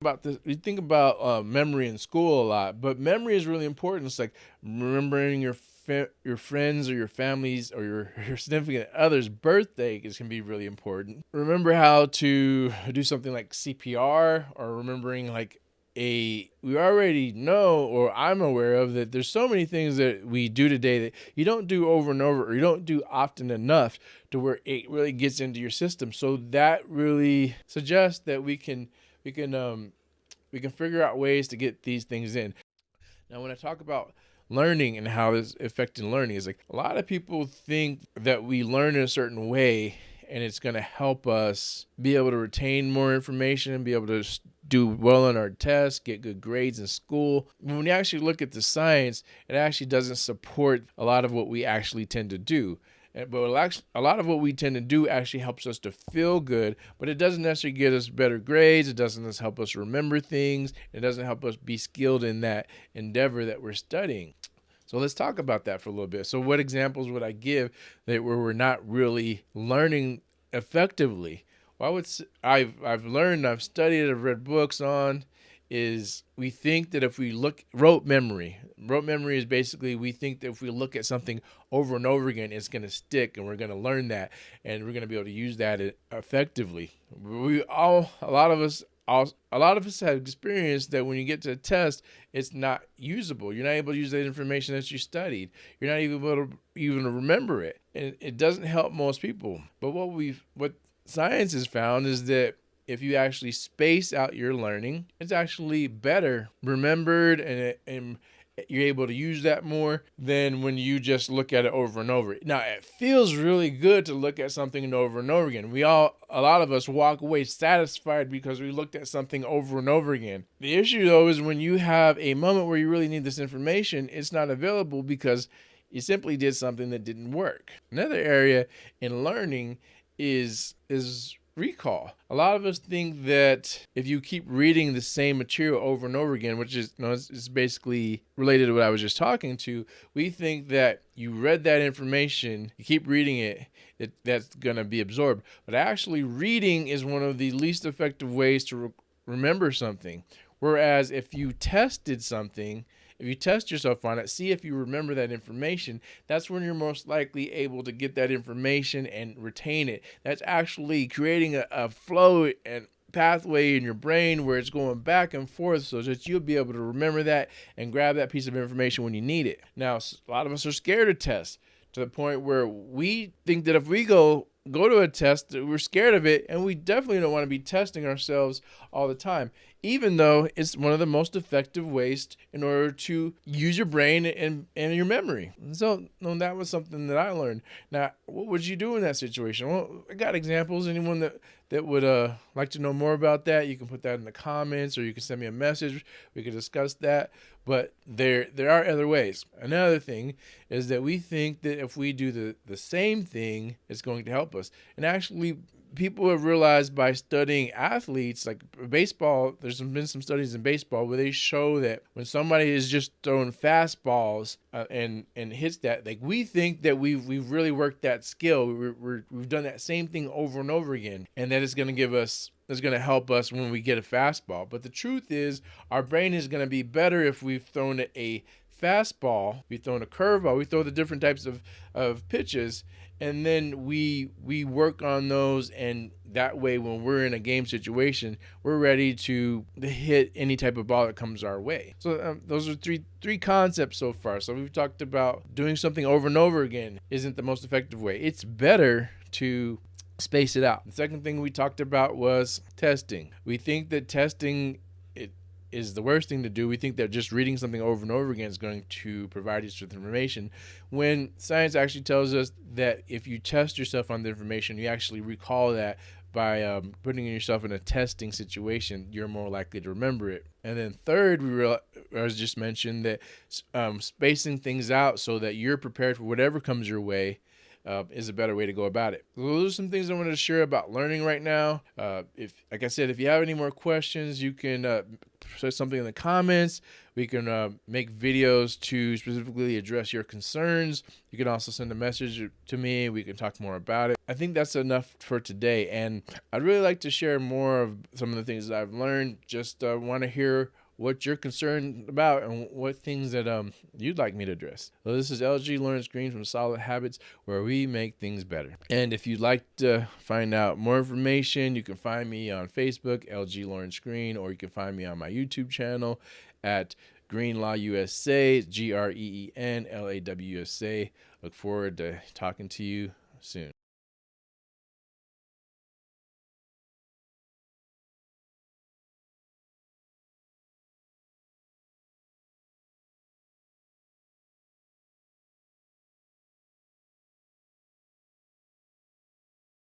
about this. We think about memory in school a lot, but memory is really important. It's like remembering your friends or your families or your significant other's birthday can be really important. Remember how to do something like CPR, or remembering like we already know, or I'm aware of, that there's so many things that we do today that you don't do over and over, or you don't do often enough to where it really gets into your system. So that really suggests that we can we can figure out ways to get these things in. Now, when I talk about learning and how it's affecting learning, is like a lot of people think that we learn in a certain way and it's going to help us be able to retain more information and be able to do well on our tests, get good grades in school. When you actually look at the science, it actually doesn't support a lot of what we actually tend to do. But a lot of what we tend to do actually helps us to feel good, but it doesn't necessarily get us better grades. It doesn't help us remember things. It doesn't help us be skilled in that endeavor that we're studying. So let's talk about that for a little bit. So what examples would I give that where we're not really learning effectively? Well, I've learned, I've studied, I've read books on, is we think that if we look rote memory is basically, we think that if we look at something over and over again, it's going to stick and we're going to learn that and we're going to be able to use that effectively. A lot of us have experienced that when you get to a test, it's not usable. You're not able to use that information that you studied. You're not even able to even remember it, and it doesn't help most people. But what science has found is that if you actually space out your learning, it's actually better remembered, and you're able to use that more than when you just look at it over and over. Now, it feels really good to look at something over and over again. A lot of us walk away satisfied because we looked at something over and over again. The issue, though, is when you have a moment where you really need this information, it's not available because you simply did something that didn't work. Another area in learning is recall. A lot of us think that if you keep reading the same material over and over again, which is, it's basically related to what I was just talking to, we think that you read that information, you keep reading it, that's going to be absorbed. But actually, reading is one of the least effective ways to remember something. Whereas if you tested something, if you test yourself on it, see if you remember that information, that's when you're most likely able to get that information and retain it. That's actually creating a flow and pathway in your brain where it's going back and forth so that you'll be able to remember that and grab that piece of information when you need it. Now, a lot of us are scared of tests to the point where we think that if we go to a test, we're scared of it, and we definitely don't want to be testing ourselves all the time, even though it's one of the most effective ways in order to use your brain and your memory. So that was something that I learned. Now, what would you do in that situation? Well, I got examples. Anyone that would like to know more about that, you can put that in the comments, or you can send me a message. We could discuss that. But there are other ways. Another thing is that we think that if we do the same thing, it's going to help us. And actually, people have realized by studying athletes like baseball, there's been some studies in baseball where they show that when somebody is just throwing fastballs and hits that, like, we think that we've really worked that skill. We've done that same thing over and over again, and that is going to help us when we get a fastball. But the truth is, our brain is going to be better if we've thrown a fastball, we've thrown a curveball, we throw the different types of pitches, and then we work on those, and that way when we're in a game situation, we're ready to hit any type of ball that comes our way. So those are three concepts so far. So we've talked about doing something over and over again isn't the most effective way. It's better to space it out. The second thing we talked about was testing. We think that testing is the worst thing to do. We think that just reading something over and over again is going to provide us with information, when science actually tells us that if you test yourself on the information, you actually recall that by putting yourself in a testing situation, you're more likely to remember it. And then third, I was just mentioned that spacing things out so that you're prepared for whatever comes your way is a better way to go about it. So those are some things I wanted to share about learning right now. If, like I said, if you have any more questions, you can say something in the comments. We can make videos to specifically address your concerns. You can also send a message to me. We can talk more about it. I think that's enough for today. And I'd really like to share more of some of the things that I've learned. Just want to hear what you're concerned about and what things that you'd like me to address. So this is LG Lawrence Green from Solid Habits, where we make things better. And if you'd like to find out more information, you can find me on Facebook, LG Lawrence Green, or you can find me on my YouTube channel at Green Law USA, GREENLAWUSA. Look forward to talking to you soon.